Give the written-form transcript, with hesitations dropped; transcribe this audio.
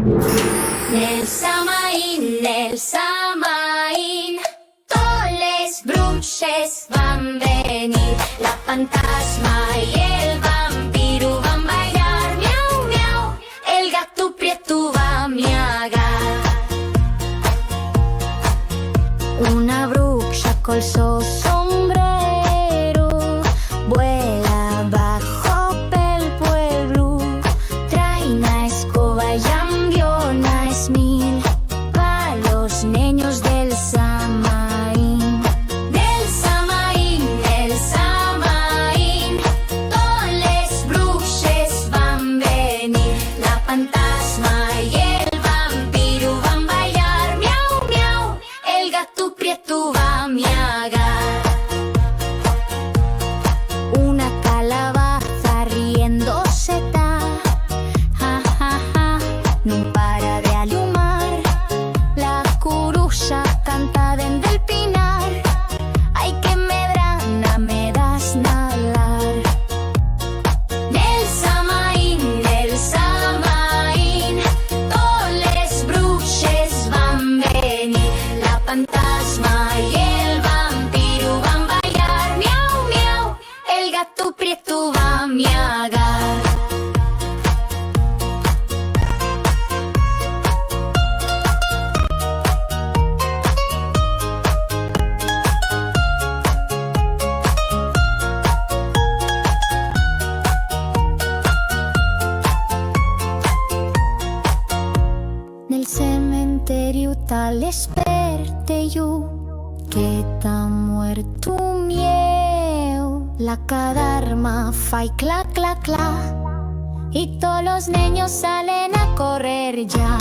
Nel Samaín, totes les bruixes van venir, la fantasma y el vampiro van bailar, miau, miau, el gato prieto va a miagar. Una bruja col su sombrero vuela bajo pel pueblo, trae una escoba y ambiones mil pa' los niños del Samaín. Del Samaín, totes les bruixes van venir, la fantasma y el vampiro van bailar, miau, miau, el gato prieto va a miagar. Una calabaza riéndose está, ja, ja, ja, no para de alumar. La coruja canta dende el pinar, ay que medrana me das nalar. Del Samaín, totes les bruixes van venir, la fantasma y el vampiro van bailar, miau, miau, el gato prieto va a miagar. Nel cementerio tal esperte yo que t'ha muerto mieu. La cadarma fa y cla, cla, cla, y todos los niños salen a correr ya.